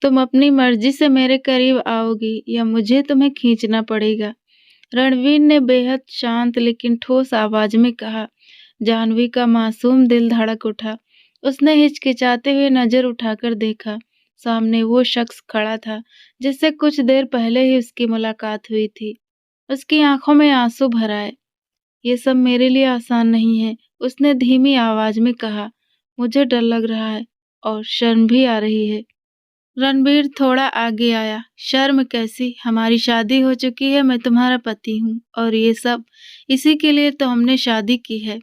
तुम अपनी मर्जी से मेरे करीब आओगी या मुझे तुम्हें खींचना पड़ेगा? रणवीर ने बेहद शांत लेकिन ठोस आवाज में कहा। जाह्नवी का मासूम दिल धड़क उठा। उसने हिचकिचाते हुए नजर उठाकर देखा। सामने वो शख्स खड़ा था जिससे कुछ देर पहले ही उसकी मुलाकात हुई थी। उसकी आंखों में आंसू भर आए। ये सब मेरे लिए आसान नहीं है, उसने धीमी आवाज में कहा। मुझे डर लग रहा है और शर्म भी आ रही है। रणबीर थोड़ा आगे आया। शर्म कैसी, हमारी शादी हो चुकी है, मैं तुम्हारा पति हूँ और ये सब इसी के लिए तो हमने शादी की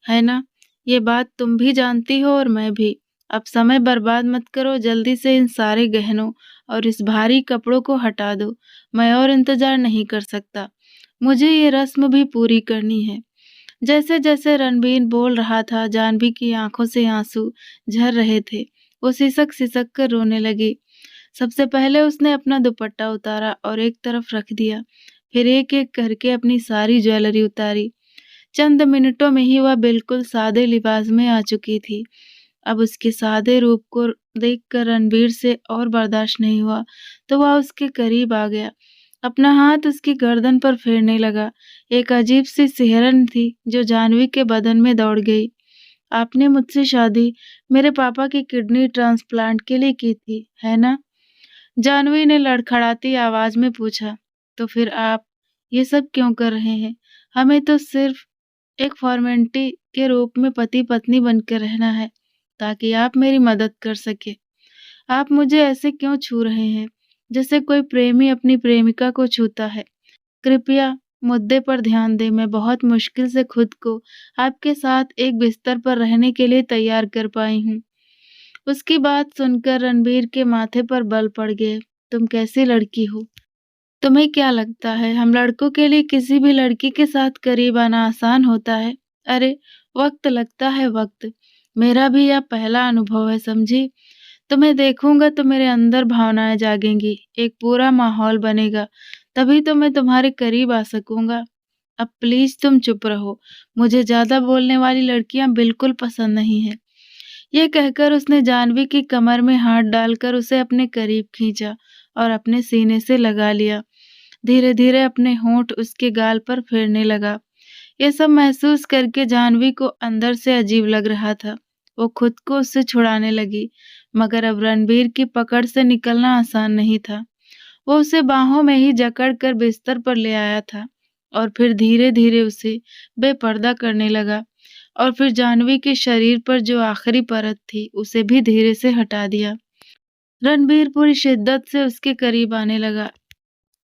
है ना? ये बात तुम भी जानती हो और मैं भी। अब समय बर्बाद मत करो, जल्दी से इन सारे गहनों और इस भारी कपड़ों को हटा दो। मैं और इंतजार नहीं कर सकता। मुझे ये रस्म भी पूरी करनी है। जैसे जैसे रणबीर बोल रहा था, जाह्नवी की आंखों से आंसू झर रहे थे। वो सिसक सिसक कर रोने लगी। सबसे पहले उसने अपना दुपट्टा उतारा और एक तरफ रख दिया। फिर एक-एक करके अपनी सारी ज्वेलरी उतारी। चंद मिनटों में ही वह बिल्कुल सादे लिबास में आ चुकी थी। अब उसके सादे रूप को देखकर रणबीर से और बर्दाश्त नहीं हुआ, तो वह उसके करीब आ गया। अपना हाथ उसकी गर्दन पर फेरने लगा। एक अजीब सी सिहरन थी जो जाह्नवी के बदन में दौड़ गई। आपने मुझसे शादी मेरे पापा की किडनी ट्रांसप्लांट के लिए की थी, है ना? जाह्नवी ने लड़खड़ाती आवाज में पूछा। तो फिर आप ये सब क्यों कर रहे हैं? हमें तो सिर्फ एक फॉर्मेलिटी के रूप में पति पत्नी बनकर रहना है, ताकि आप मेरी मदद कर सके। आप मुझे ऐसे क्यों छू रहे हैं, जैसे कोई प्रेमी अपनी प्रेमिका को छूता है? कृपया मुद्दे पर ध्यान दें। मैं बहुत मुश्किल से खुद को आपके साथ एक बिस्तर पर रहने के लिए तैयार कर पाई हूँ। उसकी बात सुनकर रणबीर के माथे पर बल पड़ गए। तुम कैसी लड़की हो? तुम्हें क्या लगता है हम लड़कों के लिए किसी भी लड़की के साथ करीब आना आसान होता है? अरे, वक्त लगता है वक्त। मेरा भी यह पहला अनुभव है, समझी? तुम्हें देखूंगा तो मेरे अंदर भावनाएं जागेंगी, एक पूरा माहौल बनेगा, तभी तो मैं तुम्हारे करीब आ सकूंगा। अब प्लीज तुम चुप रहो। मुझे ज्यादा बोलने वाली लड़कियां बिल्कुल पसंद नहीं है। ये कहकर उसने जाह्नवी की कमर में हाथ डालकर उसे अपने करीब खींचा और अपने सीने से लगा लिया। धीरे-धीरे अपने होंठ उसके गाल पर फेरने लगा। ये सब महसूस करके जाह्नवी को अंदर से अजीब लग रहा था। वो खुद को उससे छुड़ाने लगी, मगर अब रणबीर की पकड़ से निकलना आसान नहीं था। वो उसे बाहों में ही जकड़ कर बिस्तर पर ले आया था और फिर धीरे-धीरे उसे बेपर्दा करने लगा और फिर जाह्नवी के शरीर पर जो आखिरी परत थी, उसे भी धीरे से हटा दिया। रणबीर पूरी शिद्दत से उसके करीब आने लगा।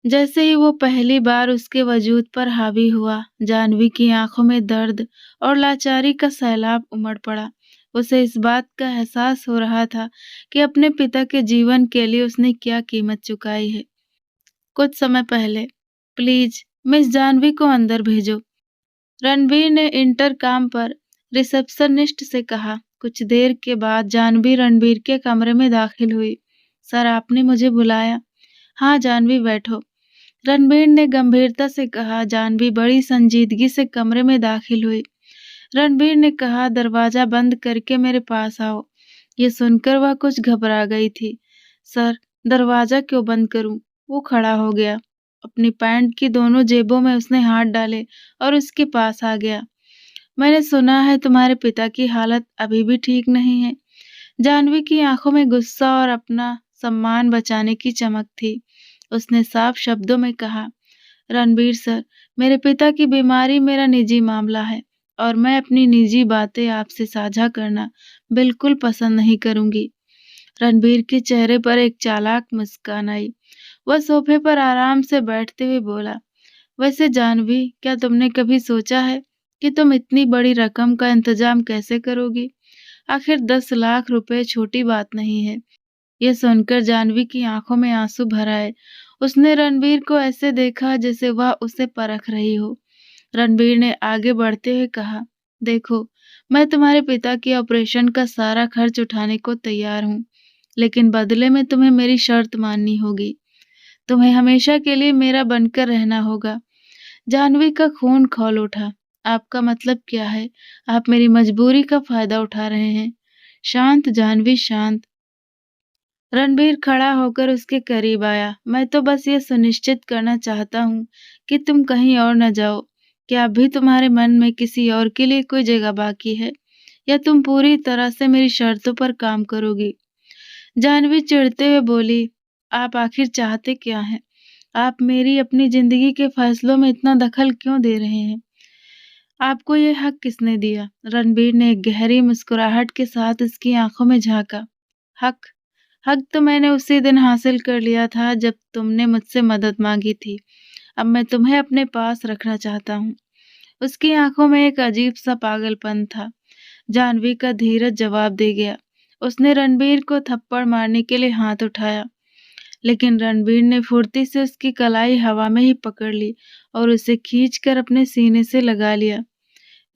जैसे ही वो पहली बार उसके वजूद पर हावी हुआ, जाह्नवी की आंखों में दर्द और लाचारी का सैलाब उमड़ पड़ा। उसे इस बात का एहसास हो रहा था कि अपने पिता के जीवन के लिए उसने क्या कीमत चुकाई है। कुछ समय पहले, प्लीज मिस जाह्नवी को अंदर भेजो, रणबीर ने इंटरकॉम पर रिसेप्शनिस्ट से कहा। कुछ देर के बाद जाह्नवी रणबीर के कमरे में दाखिल हुई। सर, आपने मुझे बुलाया? हाँ जाह्नवी, बैठो, रणबीर ने गंभीरता से कहा। जाह्नवी बड़ी संजीदगी से कमरे में दाखिल हुई। रणबीर ने कहा, दरवाजा बंद करके मेरे पास आओ। ये सुनकर वह कुछ घबरा गई थी। सर, दरवाजा क्यों बंद करूं? वो खड़ा हो गया। अपनी पैंट की दोनों जेबों में उसने हाथ डाले और उसके पास आ गया। मैंने सुना है तुम्हारे पिता की हालत अभी भी ठीक नहीं है। जाह्नवी की आंखों में गुस्सा और अपना सम्मान बचाने की चमक थी। उसने साफ शब्दों में कहा, रणबीर सर, मेरे पिता की बीमारी मेरा निजी मामला है और मैं अपनी निजी बातें आपसे साझा करना बिल्कुल पसंद नहीं करूंगी। रणबीर के चेहरे पर एक चालाक मुस्कान आई। वह सोफे पर आराम से बैठते हुए बोला, वैसे जाह्नवी, क्या तुमने कभी सोचा है कि तुम इतनी बड़ी रकम का इंतजाम कैसे करोगी? आखिर 10 लाख रुपए छोटी बात नहीं है। ये सुनकर जाह्नवी की आंखों में आंसू भर आए। उसने रणबीर को ऐसे देखा जैसे वह उसे परख रही हो। रणबीर ने आगे बढ़ते हुए कहा, देखो, मैं तुम्हारे पिता के ऑपरेशन का सारा खर्च उठाने को तैयार हूँ, लेकिन बदले में तुम्हें मेरी शर्त माननी होगी। तुम्हें हमेशा के लिए मेरा बनकर रहना होगा। जाह्नवी का खून खौल उठा। आपका मतलब क्या है? आप मेरी मजबूरी का फायदा उठा रहे हैं? शांत जाह्नवी, शांत। रणबीर खड़ा होकर उसके करीब आया। मैं तो बस ये सुनिश्चित करना चाहता हूँ कि तुम कहीं और न जाओ। क्या अभी तुम्हारे मन में किसी और के लिए कोई जगह बाकी है, या तुम पूरी तरह से मेरी शर्तों पर काम करोगी? जाह्नवी चिढ़ते हुए बोली, आप आखिर चाहते क्या हैं? आप मेरी अपनी जिंदगी के फैसलों में इतना दखल क्यों दे रहे हैं? आपको ये हक किसने दिया? रणबीर ने एक गहरी मुस्कुराहट के साथ उसकी आंखों में झांका। हक? हक तो मैंने उसी दिन हासिल कर लिया था जब तुमने मुझसे मदद मांगी थी। अब मैं तुम्हें अपने पास रखना चाहता हूँ। उसकी आंखों में एक अजीब सा पागलपन था। जाह्नवी का धीरज जवाब दे गया। उसने रणबीर को थप्पड़ मारने के लिए हाथ उठाया, लेकिन रणबीर ने फुर्ती से उसकी कलाई हवा में ही पकड़ ली और उसे खींचकर अपने सीने से लगा लिया।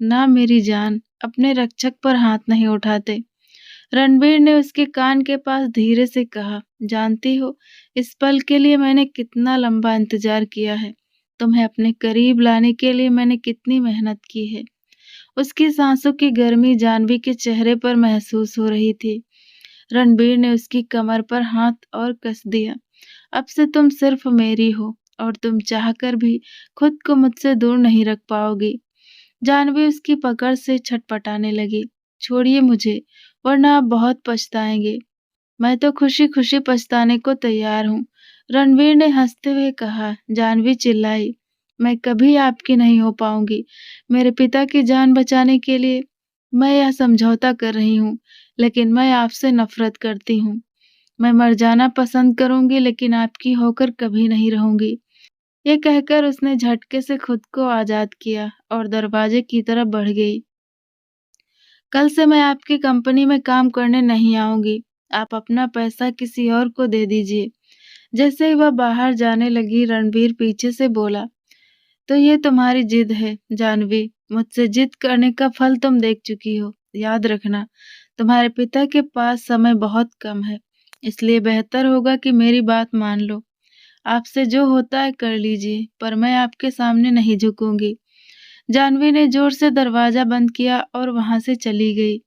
ना मेरी जान, अपने रक्षक पर हाथ नहीं उठाते। रणबीर ने उसके कान के पास धीरे से कहा, जानती हो, इस पल के लिए मैंने कितना लंबा इंतजार किया है। तुम्हें अपने करीब लाने के लिए मैंने कितनी मेहनत की है। उसकी सांसों की गर्मी जाह्नवी के चेहरे पर महसूस हो रही थी। रणबीर ने उसकी कमर पर हाथ और कस दिया। अब से तुम सिर्फ मेरी हो, और तुम चाहकर भी खुद को मुझसे दूर नहीं रख पाओगी। जाह्नवी उसकी पकड़ से छटपटाने लगी। छोड़िए मुझे, वरना आप बहुत पछताएंगे। मैं तो खुशी-खुशी पछताने को तैयार हूँ, रणवीर ने हंसते हुए कहा। जाह्नवी चिल्लाई, मैं कभी आपकी नहीं हो पाऊंगी। मेरे पिता की जान बचाने के लिए मैं यह समझौता कर रही हूँ, लेकिन मैं आपसे नफरत करती हूँ। मैं मर जाना पसंद करूंगी, लेकिन आपकी होकर कभी नहीं रहूंगी। ये कहकर उसने झटके से खुद को आजाद किया और दरवाजे की तरफ बढ़ गई। कल से मैं आपकी कंपनी में काम करने नहीं आऊंगी। आप अपना पैसा किसी और को दे दीजिए। जैसे ही वह बाहर जाने लगी, रणबीर पीछे से बोला, तो ये तुम्हारी जिद है जाह्नवी। मुझसे जिद करने का फल तुम देख चुकी हो। याद रखना, तुम्हारे पिता के पास समय बहुत कम है, इसलिए बेहतर होगा कि मेरी बात मान लो। आपसे जो होता है कर लीजिए, पर मैं आपके सामने नहीं झुकूंगी। जाह्नवी ने जोर से दरवाजा बंद किया और वहां से चली गई।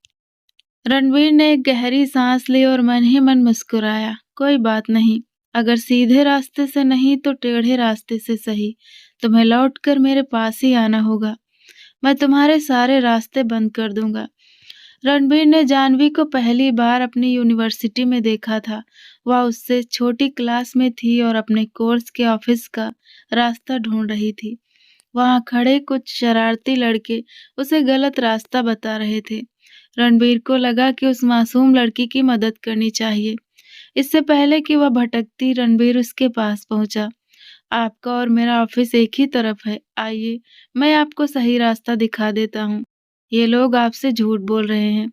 रणवीर ने एक गहरी सांस ली और मन ही मन मुस्कुराया। कोई बात नहीं, अगर सीधे रास्ते से नहीं तो टेढ़े रास्ते से सही, तुम्हें लौटकर मेरे पास ही आना होगा। मैं तुम्हारे सारे रास्ते बंद कर दूंगा। रणबीर ने जाह्नवी को पहली बार अपनी यूनिवर्सिटी में देखा था। वह उससे छोटी क्लास में थी और अपने कोर्स के ऑफिस का रास्ता ढूंढ रही थी। वहां खड़े कुछ शरारती लड़के उसे गलत रास्ता बता रहे थे। रणबीर को लगा कि उस मासूम लड़की की मदद करनी चाहिए। इससे पहले कि वह भटकती, रणबीर उसके पास पहुंचा। आपका और मेरा ऑफिस एक ही तरफ है, आइए मैं आपको सही रास्ता दिखा देता हूँ। ये लोग आपसे झूठ बोल रहे हैं,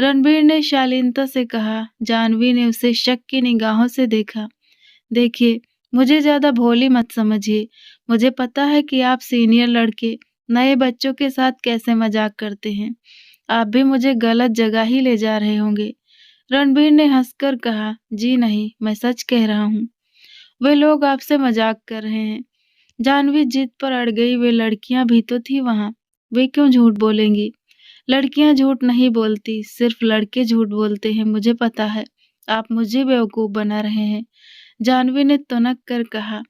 रणबीर ने शालीनता से कहा। जाह्नवी ने उसे शक की निगाहों से देखा। देखिए, मुझे ज्यादा भोली मत समझिए। मुझे पता है कि आप सीनियर लड़के नए बच्चों के साथ कैसे मजाक करते हैं। आप भी मुझे गलत जगह ही ले जा रहे होंगे। रणबीर ने हंसकर कहा, जी नहीं, मैं सच कह रहा हूँ। वे लोग आपसे मजाक कर रहे हैं। जाह्नवी जिद पर अड़ गई। वे लड़कियां भी तो थी वहां, वे क्यों झूठ बोलेंगी? लड़कियां झूठ नहीं बोलती, सिर्फ लड़के झूठ बोलते हैं, मुझे पता है। आप मुझे बेवकूफ बना रहे हैं, जाह्नवी ने तनक कर कहा।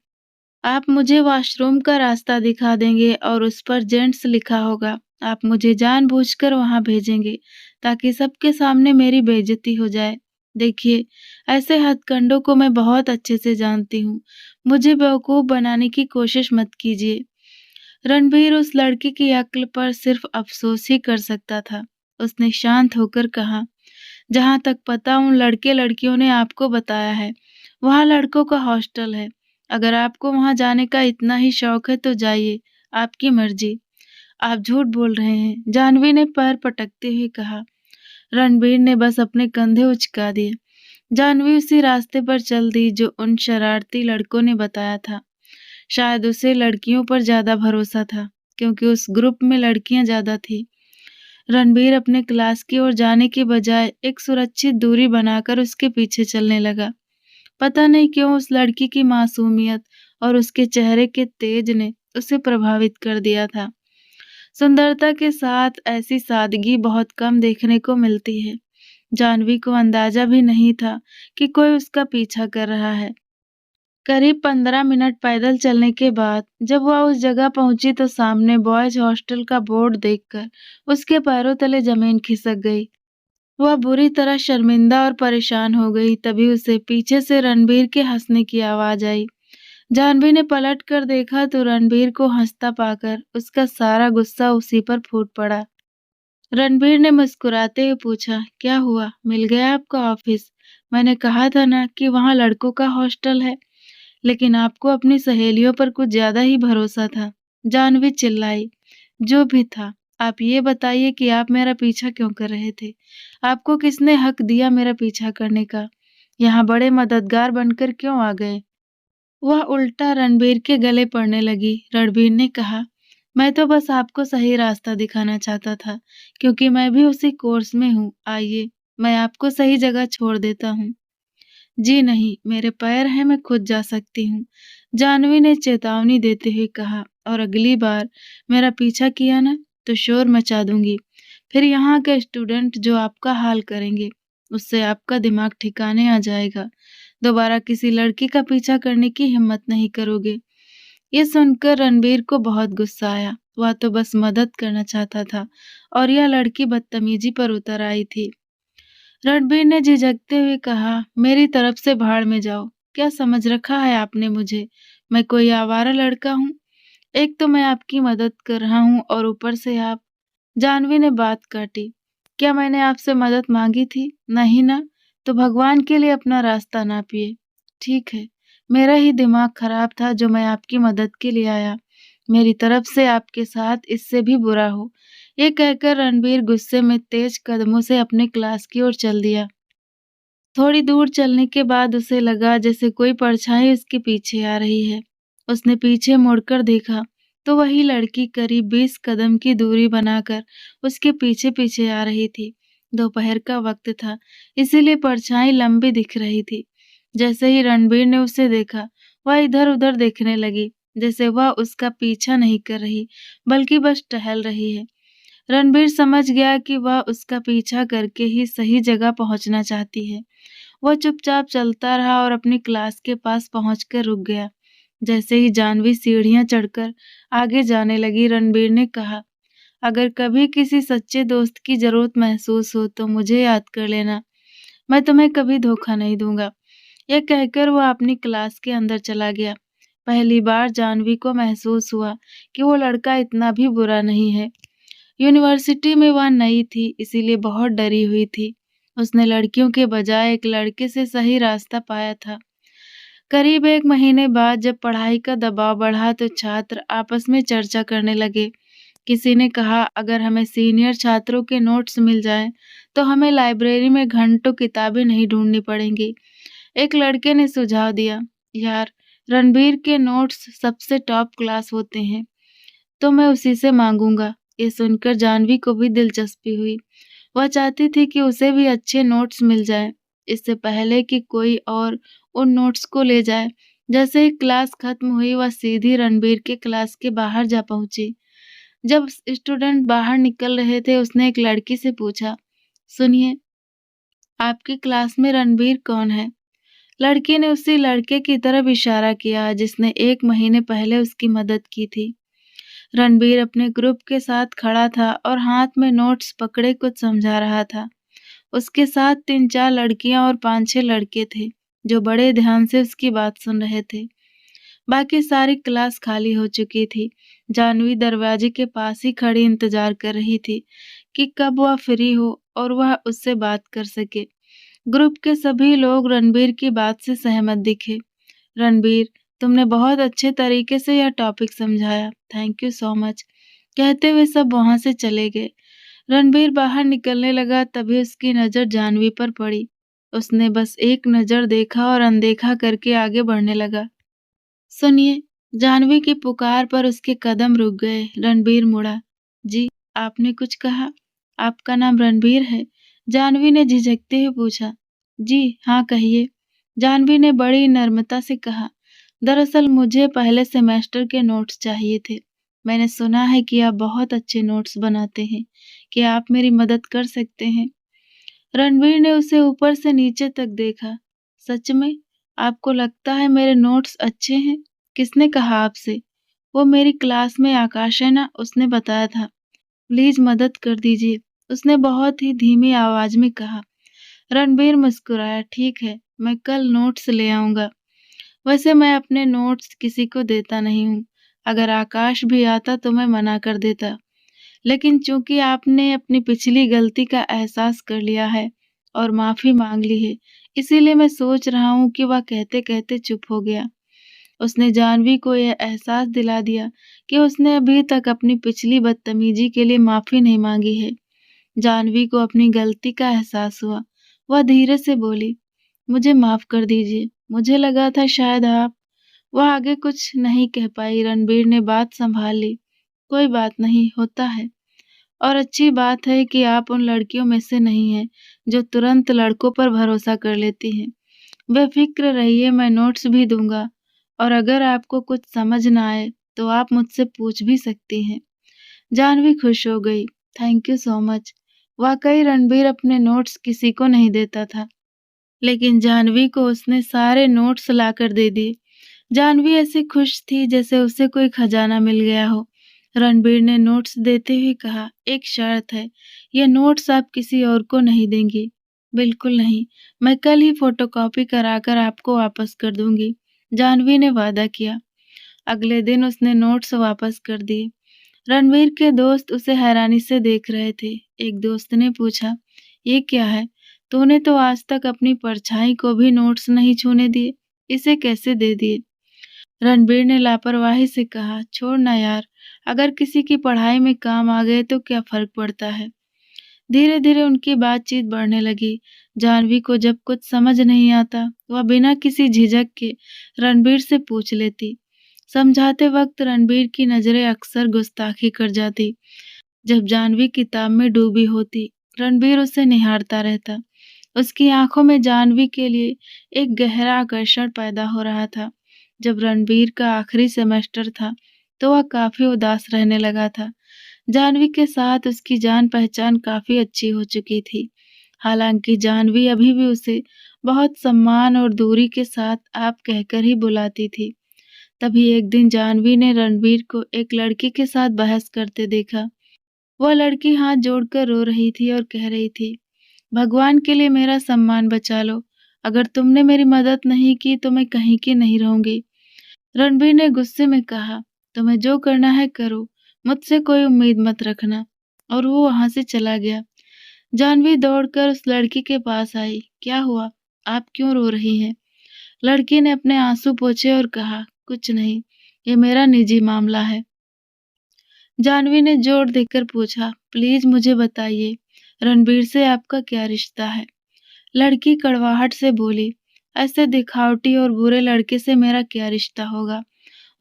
आप मुझे वॉशरूम का रास्ता दिखा देंगे और उस पर जेंट्स लिखा होगा। आप मुझे जानबूझकर वहां भेजेंगे ताकि सबके सामने मेरी बेइज्जती हो जाए। देखिए, ऐसे हथकंडों को मैं बहुत अच्छे से जानती हूँ। मुझे बेवकूफ बनाने की कोशिश मत कीजिए। रणबीर उस लड़की की अक्ल पर सिर्फ अफसोस ही कर सकता था। उसने शांत होकर कहा, जहां तक पता उन लड़के लड़कियों ने आपको बताया है, वहां लड़कों का हॉस्टल है। अगर आपको वहां जाने का इतना ही शौक है तो जाइए, आपकी मर्जी। आप झूठ बोल रहे हैं, जाह्नवी ने पैर पटकते हुए कहा। रणबीर ने बस अपने कंधे उचका दिए। जाह्नवी उसी रास्ते पर चल दी जो उन शरारती लड़कों ने बताया था। शायद उसे लड़कियों पर ज्यादा भरोसा था, क्योंकि उस ग्रुप में लड़कियां ज्यादा थी। रणबीर अपने क्लास की ओर जाने के बजाय एक सुरक्षित दूरी बनाकर उसके पीछे चलने लगा। पता नहीं क्यों उस लड़की की मासूमियत और उसके चेहरे के तेज ने उसे प्रभावित कर दिया था। सुंदरता के साथ ऐसी सादगी बहुत कम देखने को मिलती है। जानवी को अंदाजा भी नहीं था कि कोई उसका पीछा कर रहा है। करीब 15 मिनट पैदल चलने के बाद जब वह उस जगह पहुंची तो सामने बॉयज हॉस्टल का बोर्ड देखकर उसके पैरों तले जमीन खिसक गई। वह बुरी तरह शर्मिंदा और परेशान हो गई। तभी उसे पीछे से रणबीर के हंसने की आवाज आई। जानवी ने पलट कर देखा तो रणबीर को हंसता पाकर उसका सारा गुस्सा उसी पर फूट पड़ा। रणबीर ने मुस्कुराते हुए पूछा, क्या हुआ, मिल गया आपका ऑफिस? मैंने कहा था ना कि वहाँ लड़कों का हॉस्टल है। लेकिन आपको अपनी सहेलियों पर कुछ ज्यादा ही भरोसा था। जानवी चिल्लाई। जो भी था, आप ये बताइए कि आप मेरा पीछा क्यों कर रहे थे? आपको किसने हक दिया मेरा पीछा करने का? यहाँ बड़े मददगार बनकर क्यों आ गए? वह उल्टा रणबीर के गले पड़ने लगी। रणबीर ने कहा, मैं तो बस आपको सही रास्ता दिखाना चाहता था, क्योंकि मैं भी उसी कोर्स में हूँ। आइए, मैं आपको सही जगह छोड़ देता हूँ। जी नहीं, मेरे पैर हैं, मैं खुद जा सकती हूँ, जानवी ने चेतावनी देते हुए कहा। और अगली बार मेरा पीछा किया ना, तो शोर मचा दूंगी। फिर यहाँ के स्टूडेंट जो आपका हाल करेंगे, उससे आपका दिमाग ठिकाने आ जाएगा। दोबारा किसी लड़की का पीछा करने की हिम्मत नहीं करोगे। ये सुनकर रणबीर को बहुत गुस्सा आया। वह तो बस मदद करना चाहता था और यह लड़की बदतमीजी पर उतर आई थी। रणबीर ने झिझकते हुए कहा, मेरी तरफ से भाड़ में जाओ। क्या समझ रखा है आपने मुझे? मैं कोई आवारा लड़का हूँ? एक तो मैं आपकी मदद कर रहा हूँ और ऊपर से आप। जानवी ने बात काटी। क्या मैंने आपसे मदद मांगी थी? नहीं ना? तो भगवान के लिए अपना रास्ता नापिए। ठीक है, मेरा ही दिमाग खराब था जो मैं आपकी मदद के लिए आया। मेरी तरफ से आपके साथ इससे भी बुरा हो। ये कहकर रणबीर गुस्से में तेज कदमों से अपने क्लास की ओर चल दिया। थोड़ी दूर चलने के बाद उसे लगा जैसे कोई परछाई उसके पीछे आ रही है। उसने पीछे मुड़कर देखा तो वही लड़की करीब 20 कदम की दूरी बनाकर उसके पीछे पीछे आ रही थी। दोपहर का वक्त था, इसीलिए परछाई लंबी दिख रही थी। जैसे ही रणबीर ने उसे देखा, वह इधर उधर देखने लगी, जैसे वह उसका पीछा नहीं कर रही बल्कि बस टहल रही है। रणबीर समझ गया कि वह उसका पीछा करके ही सही जगह पहुंचना चाहती है। वह चुपचाप चलता रहा और अपनी क्लास के पास पहुंचकर रुक गया। जैसे ही जानवी सीढ़ियां चढ़कर आगे जाने लगी, रणबीर ने कहा, अगर कभी किसी सच्चे दोस्त की जरूरत महसूस हो तो मुझे याद कर लेना। मैं तुम्हें कभी धोखा नहीं दूंगा। यह कहकर वह अपनी क्लास के अंदर चला गया। पहली बार जानवी को महसूस हुआ कि वो लड़का इतना भी बुरा नहीं है। यूनिवर्सिटी में वह नई थी, इसीलिए बहुत डरी हुई थी। उसने लड़कियों के बजाय एक लड़के से सही रास्ता पाया था। करीब 1 महीने बाद जब पढ़ाई का दबाव बढ़ा तो छात्र आपस में चर्चा करने लगे। किसी ने कहा, अगर हमें सीनियर छात्रों के नोट्स मिल जाएं, तो हमें लाइब्रेरी में घंटों किताबें नहीं ढूंढनी पड़ेंगी। एक लड़के ने सुझाव दिया, यार, रणबीर के नोट्स सबसे टॉप क्लास होते हैं, तो मैं उसी से मांगूंगा। ये सुनकर जानवी को भी दिलचस्पी हुई। वह चाहती थी कि उसे भी अच्छे नोट्स मिल जाएं, इससे पहले कि कोई और उन नोट्स को ले जाए। जैसे ही क्लास खत्म हुई, वह सीधी रणबीर के क्लास के बाहर जा पहुंची। जब स्टूडेंट बाहर निकल रहे थे, उसने एक लड़की से पूछा, सुनिए, आपकी क्लास में रणबीर कौन है? लड़की ने उसी लड़के की तरफ इशारा किया जिसने 1 महीने पहले उसकी मदद की थी। रणबीर अपने ग्रुप के साथ खड़ा था और हाथ में नोट्स पकड़े कुछ समझा रहा था। उसके साथ 3-4 लड़कियां और 5-6 लड़के थे जो बड़े ध्यान से उसकी बात सुन रहे थे। बाकी सारी क्लास खाली हो चुकी थी। जानवी दरवाजे के पास ही खड़ी इंतजार कर रही थी कि कब वह फ्री हो और वह उससे बात कर सके। ग्रुप के सभी लोग रणबीर की बात से सहमत दिखे। रणबीर, तुमने बहुत अच्छे तरीके से यह टॉपिक समझाया, थैंक यू सो मच, कहते हुए सब वहां से चले गए। रणबीर बाहर निकलने लगा, तभी उसकी नजर जानवी पर पड़ी। उसने बस एक नजर देखा और अनदेखा करके आगे बढ़ने लगा। सुनिए, जानवी की पुकार पर उसके कदम रुक गए। रणबीर मुड़ा। जी, आपने कुछ कहा? आपका नाम रणबीर है? जानवी ने झिझकते हुए पूछा। जी हाँ, कहिए, जानवी ने बड़ी नम्रता से कहा। दरअसल मुझे पहले सेमेस्टर के नोट्स चाहिए थे। मैंने सुना है कि आप बहुत अच्छे नोट्स बनाते हैं। क्या आप मेरी मदद कर सकते हैं? रणवीर ने उसे ऊपर से नीचे तक देखा। सच में? आपको लगता है मेरे नोट्स अच्छे हैं? किसने कहा आपसे? वो मेरी क्लास में आकाश है ना, उसने बताया था। प्लीज मदद कर दीजिए, उसने बहुत ही धीमी आवाज में कहा। रणबीर मुस्कुराया। ठीक है, मैं कल नोट्स ले आऊंगा। वैसे मैं अपने नोट्स किसी को देता नहीं हूँ। अगर आकाश भी आता तो मैं मना कर देता। लेकिन चूंकि आपने अपनी पिछली गलती का एहसास कर लिया है और माफी मांग ली है, इसीलिए मैं सोच रहा हूँ कि वह कहते कहते चुप हो गया। उसने जानवी को यह एहसास दिला दिया कि उसने अभी तक अपनी पिछली बदतमीजी के लिए माफी नहीं मांगी है। जानवी को अपनी गलती का एहसास हुआ। वह धीरे से बोली, मुझे माफ कर दीजिए, मुझे लगा था शायद आप। वह आगे कुछ नहीं कह पाई। रणबीर ने बात संभाल ली। कोई बात नहीं, होता है। और अच्छी बात है कि आप उन लड़कियों में से नहीं हैं जो तुरंत लड़कों पर भरोसा कर लेती हैं। बेफिक्र रहिए, मैं नोट्स भी दूंगा, और अगर आपको कुछ समझ ना आए तो आप मुझसे पूछ भी सकती हैं। जाह्नवी खुश हो गई। Thank you so much. वाकई रणबीर अपने नोट्स किसी को नहीं देता था, लेकिन जाह्नवी को उसने सारे नोट्स लाकर दे दिए। जाह्नवी ऐसी खुश थी जैसे उसे कोई खजाना मिल गया हो। रणबीर ने नोट्स देते हुए कहा, एक शर्त है, ये नोट्स आप किसी और को नहीं देंगी। बिल्कुल नहीं, मैं कल ही फोटोकॉपी कराकर आपको वापस कर दूंगी। जाह्नवी ने वादा किया। अगले दिन उसने नोट्स वापस कर दिए। रणवीर के दोस्त उसे हैरानी से देख रहे थे। एक दोस्त ने पूछा, ये क्या है? तूने तो आज तक अपनी परछाई को भी नोट्स नहीं छूने दिए, इसे कैसे दे दिए? रणबीर ने लापरवाही से कहा, छोड़ ना यार, अगर किसी की पढ़ाई में काम आ गए तो क्या फर्क पड़ता है। धीरे धीरे उनकी बातचीत बढ़ने लगी। जाह्नवी को जब कुछ समझ नहीं आता, वह बिना किसी झिझक के रणबीर से पूछ लेती। समझाते वक्त रणबीर की नजरें अक्सर गुस्ताखी कर जाती। जब जाह्नवी किताब में डूबी होती, रणबीर उसे निहारता रहता। उसकी आंखों में जाह्नवी के लिए एक गहरा आकर्षण पैदा हो रहा था। जब रणबीर का आखिरी सेमेस्टर था, तो वह काफी उदास रहने लगा था। जाह्नवी के साथ उसकी जान पहचान काफी अच्छी हो चुकी थी। हालांकि जाह्नवी अभी भी उसे बहुत सम्मान और दूरी के साथ आप कहकर ही बुलाती थी। तभी एक दिन जाह्नवी ने रणबीर को एक लड़की के साथ बहस करते देखा। वह लड़की हाथ जोड़कर रो रही थी और कह रही थी, भगवान के लिए मेरा सम्मान बचा लो। अगर तुमने मेरी मदद नहीं की तो मैं कहीं की नहीं रहूंगी। रणबीर ने गुस्से में कहा, तुम्हें जो करना है करो, मुझसे कोई उम्मीद मत रखना। और वो वहां से चला गया। जाह्नवी दौड़कर उस लड़की के पास आई। क्या हुआ? आप क्यों रो रही हैं? लड़की ने अपने आंसू पोंछे और कहा, कुछ नहीं, ये मेरा निजी मामला है। जाह्नवी ने जोर देकर पूछा, प्लीज मुझे बताइए, रणबीर से आपका क्या रिश्ता है? लड़की कड़वाहट से बोली, ऐसे दिखावटी और बुरे लड़के से मेरा क्या रिश्ता होगा?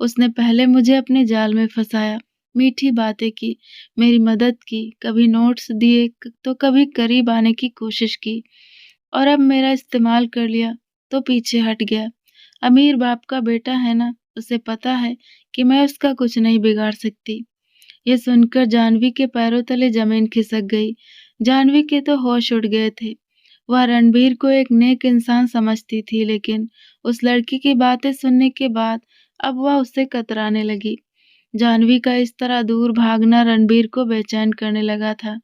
उसने पहले मुझे अपने जाल में फंसाया, मीठी बातें की, मेरी मदद की, कभी नोट्स दिए तो कभी करीब आने की कोशिश की, और अब मेरा इस्तेमाल कर लिया तो पीछे हट गया। अमीर बाप का बेटा है ना, उसे पता है कि मैं उसका कुछ नहीं बिगाड़ सकती। ये सुनकर जाह्नवी के पैरों तले जमीन खिसक गई। जाह्नवी के तो होश उड़ गए थे। वह रणबीर को एक नेक इंसान समझती थी, लेकिन उस लड़की की बातें सुनने के बाद अब वह उससे कतराने लगी। जाह्नवी का इस तरह दूर भागना रणबीर को बेचैन करने लगा था।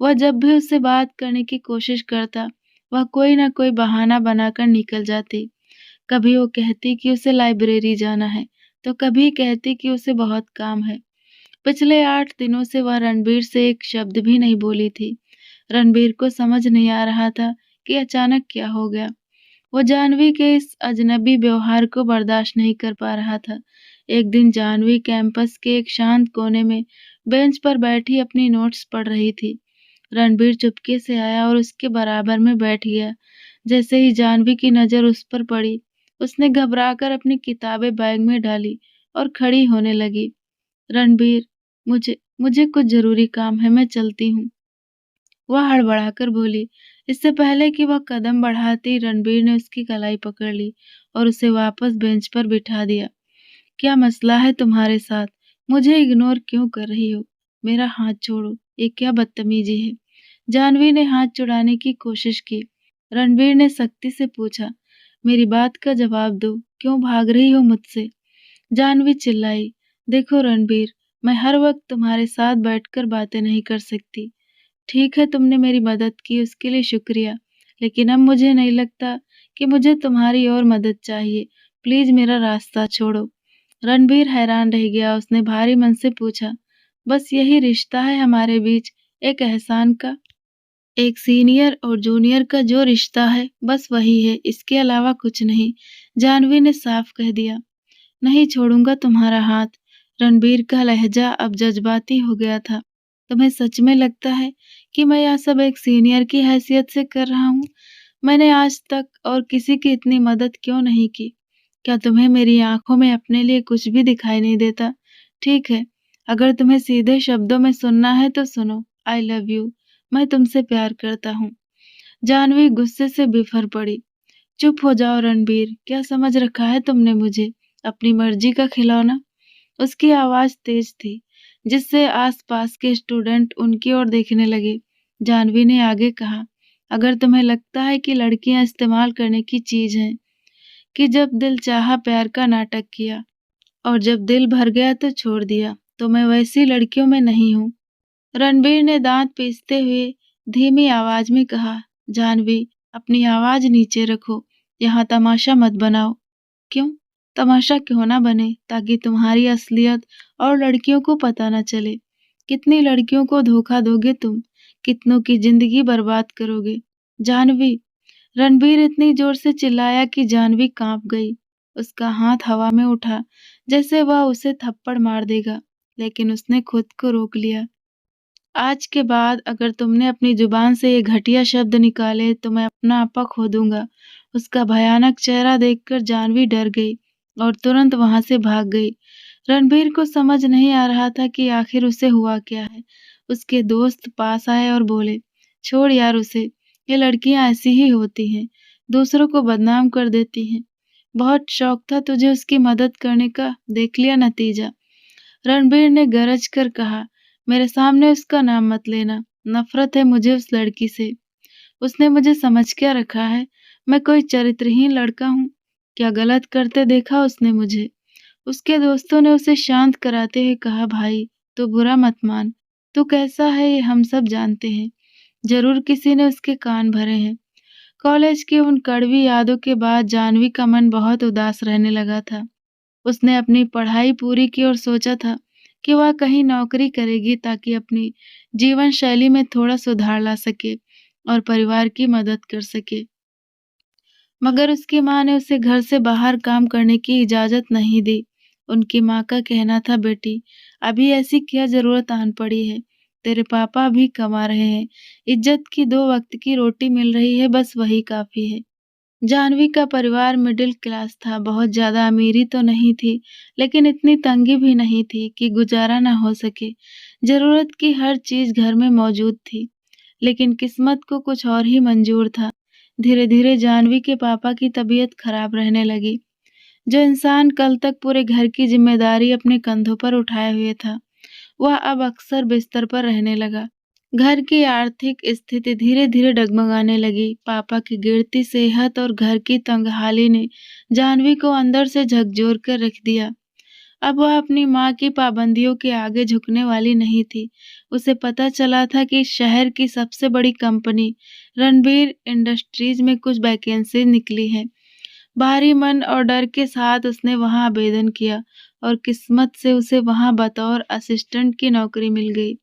वह जब भी उससे बात करने की कोशिश करता, वह कोई न कोई बहाना बनाकर निकल जाती। कभी वो कहती कि उसे लाइब्रेरी जाना है, तो कभी कहती कि उसे बहुत काम है। पिछले 8 दिनों से वह रणबीर से एक शब्द भी नहीं बोली थी। रणबीर को समझ नहीं आ रहा था कि अचानक क्या हो गया। वो जाह्नवी के इस अजनबी व्यवहार को बर्दाश्त नहीं कर पा रहा था। एक दिन जाह्नवी कैंपस के एक शांत कोने में बेंच पर बैठी अपनी नोट्स पढ़ रही थी। रणबीर चुपके से आया और उसके बराबर में बैठ गया। जैसे ही जाह्नवी की नजर उस पर पड़ी, उसने घबराकर अपनी किताबें बैग में डाली और खड़ी होने लगी। रणबीर, मुझे मुझे कुछ जरूरी काम है, मैं चलती हूँ। वह हड़बड़ाकर बोली। इससे पहले कि वह कदम बढ़ाती, रणबीर ने उसकी कलाई पकड़ ली और उसे वापस बेंच पर बिठा दिया। क्या मसला है तुम्हारे साथ? मुझे इग्नोर क्यों कर रही हो? मेरा हाथ छोड़ो, ये क्या बदतमीजी है? जानवी ने हाथ छुड़ाने की कोशिश की। रणबीर ने सख्ती से पूछा, मेरी बात का जवाब दो, क्यों भाग रही हो मुझसे? जानवी चिल्लाई, देखो रणबीर, मैं हर वक्त तुम्हारे साथ बैठकर बातें नहीं कर सकती। ठीक है, तुमने मेरी मदद की, उसके लिए शुक्रिया, लेकिन अब मुझे नहीं लगता कि मुझे तुम्हारी और मदद चाहिए। प्लीज मेरा रास्ता छोड़ो। रणबीर हैरान रह गया। उसने भारी मन से पूछा, बस यही रिश्ता है हमारे बीच, एक एहसान का, एक सीनियर और जूनियर का जो रिश्ता है, बस वही है, इसके अलावा कुछ नहीं। जानवी ने साफ कह दिया। नहीं छोड़ूंगा तुम्हारा हाथ। रणबीर का लहजा अब जज्बाती हो गया था। तुम्हें सच में लगता है कि मैं यह सब एक सीनियर की हैसियत से कर रहा हूँ? मैंने आज तक और किसी की इतनी मदद क्यों नहीं की? क्या तुम्हें मेरी आंखों में अपने लिए कुछ भी दिखाई नहीं देता? ठीक है, अगर तुम्हें सीधे शब्दों में सुनना है तो सुनो, आई लव यू। मैं तुमसे प्यार करता हूँ। जानवी गुस्से से बिफर पड़ी। चुप हो जाओ रणबीर, क्या समझ रखा है तुमने मुझे, अपनी मर्जी का खिलौना? उसकी आवाज तेज थी, जिससे आसपास के स्टूडेंट उनकी ओर देखने लगे। जानवी ने आगे कहा, अगर तुम्हें लगता है कि लड़कियां इस्तेमाल करने की चीज हैं, कि जब दिल चाहा प्यार का नाटक किया और जब दिल भर गया तो छोड़ दिया, तो मैं वैसी लड़कियों में नहीं हूँ। रणबीर ने दांत पीसते हुए धीमी आवाज में कहा, जानवी, अपनी आवाज नीचे रखो, यहाँ तमाशा मत बनाओ। क्यों? तमाशा क्यों ना बने, ताकि तुम्हारी असलियत और लड़कियों को पता न चले। कितनी लड़कियों को धोखा दोगे तुम, कितनों की जिंदगी बर्बाद करोगे। जानवी, रणबीर इतनी जोर से चिल्लाया कि जानवी कांप गई। उसका हाथ हवा में उठा, जैसे वह उसे थप्पड़ मार देगा, लेकिन उसने खुद को रोक लिया। आज के बाद अगर तुमने अपनी जुबान से ये घटिया शब्द निकाले तो मैं अपना आपा खो दूंगा। उसका भयानक चेहरा देखकर जानवी डर गई और तुरंत वहां से भाग गई। रणबीर को समझ नहीं आ रहा था कि आखिर उसे हुआ क्या है। उसके दोस्त पास आए और बोले, छोड़ यार उसे, ये लड़कियां ऐसी ही होती हैं, दूसरों को बदनाम कर देती हैं। बहुत शौक था तुझे उसकी मदद करने का, देख लिया नतीजा। रणबीर ने गरज कर कहा, मेरे सामने उसका नाम मत लेना, नफरत है मुझे उस लड़की से। उसने मुझे समझ क्या रखा है? मैं कोई चरित्रहीन लड़का हूँ? क्या गलत करते देखा उसने मुझे? उसके दोस्तों ने उसे शांत कराते हुए कहा, भाई तू बुरा मत मान, तू कैसा है ये हम सब जानते हैं। जरूर किसी ने उसके कान भरे हैं। कॉलेज की उन कड़वी यादों के बाद जानवी का मन बहुत उदास रहने लगा था। उसने अपनी पढ़ाई पूरी की और सोचा था कि वह कहीं नौकरी करेगी ताकि अपनी जीवन शैली में थोड़ा सुधार ला सके और परिवार की मदद कर सके। मगर उसकी माँ ने उसे घर से बाहर काम करने की इजाजत नहीं दी। उनकी माँ का कहना था, बेटी अभी ऐसी क्या जरूरत आन पड़ी है, तेरे पापा भी कमा रहे हैं, इज्जत की 2 वक्त की रोटी मिल रही है, बस वही काफी है। जानवी का परिवार मिडिल क्लास था, बहुत ज्यादा अमीरी तो नहीं थी, लेकिन इतनी तंगी भी नहीं थी कि गुजारा ना हो सके। जरूरत की हर चीज घर में मौजूद थी, लेकिन किस्मत को कुछ और ही मंजूर था। धीरे धीरे जानवी के पापा की तबीयत खराब रहने लगी। जो इंसान कल तक पूरे घर की जिम्मेदारी अपने कंधों पर उठाए हुए था, वह अब अक्सर बिस्तर पर रहने लगा। घर की आर्थिक स्थिति धीरे धीरे डगमगाने लगी। पापा की गिरती सेहत और घर की तंगहाली ने जानवी को अंदर से झकझोर कर रख दिया। अब वह अपनी माँ की पाबंदियों के आगे झुकने वाली नहीं थी। उसे पता चला था कि शहर की सबसे बड़ी कंपनी रणबीर इंडस्ट्रीज में कुछ वैकेंसी निकली है। भारी मन और डर के साथ उसने वहां आवेदन किया और किस्मत से उसे वहां बतौर असिस्टेंट की नौकरी मिल गई।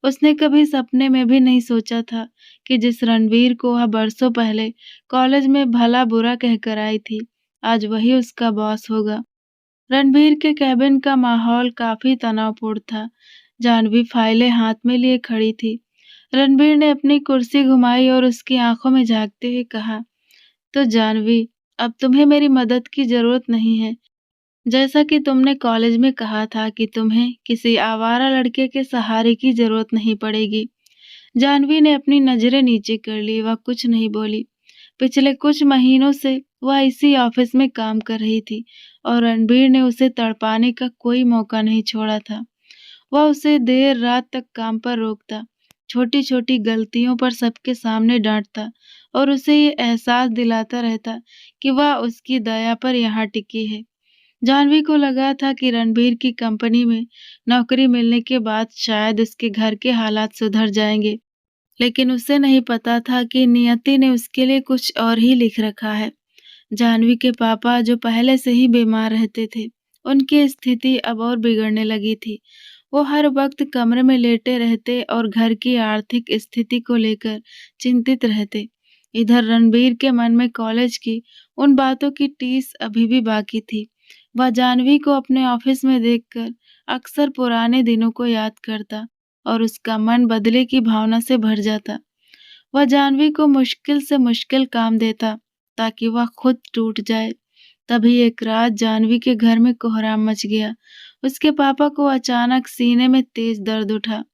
उसने कभी सपने में भी नहीं सोचा था कि जिस रणवीर को वह बरसों पहले कॉलेज में भला बुरा कहकर आई थी, आज वही उसका बॉस होगा। रणबीर के कैबिन का माहौल काफी तनावपूर्ण था। जानवी फाइलें हाथ में लिए खड़ी थी। रणबीर ने अपनी कुर्सी घुमाई और उसकी आंखों में झांकते हुए कहा, तो जानवी, अब तुम्हें मेरी मदद की जरूरत नहीं है। जैसा कि तुमने कॉलेज में कहा था कि तुम्हें किसी आवारा लड़के के सहारे की जरूरत नहीं पड़ेगी। जानवी ने अपनी नजरें नीचे कर ली। वह कुछ नहीं बोली। पिछले कुछ महीनों से वह इसी ऑफिस में काम कर रही थी और रणबीर ने उसे तड़पाने का कोई मौका नहीं छोड़ा था। वह उसे देर रात तक काम पर रोकता, छोटी-छोटी गलतियों पर सबके सामने डाँटता और उसे ये एहसास दिलाता रहता कि वह उसकी दया पर यहाँ टिकी है। जाह्नवी को लगा था कि रणबीर की कंपनी में नौकरी मिलने के बाद शायद उसके घर के हालात सुधर जाएँगे, लेकिन उसे नहीं पता था कि नियति ने उसके लिए कुछ और ही लिख रखा है। जाह्नवी के पापा जो पहले से ही बीमार रहते थे, उनकी स्थिति अब और बिगड़ने लगी थी। वो हर वक्त कमरे में लेटे रहते और घर की आर्थिक स्थिति को लेकर चिंतित रहते। इधर रणबीर के मन में कॉलेज की उन बातों की टीस अभी भी बाकी थी। वह जाह्नवी को अपने ऑफिस में देखकर अक्सर पुराने दिनों को याद करता और उसका मन बदले की भावना से भर जाता। वह जाह्नवी को मुश्किल से मुश्किल काम देता ताकि वह खुद टूट जाए। तभी एक रात जाह्नवी के घर में कोहराम मच गया। उसके पापा को अचानक सीने में तेज दर्द उठा।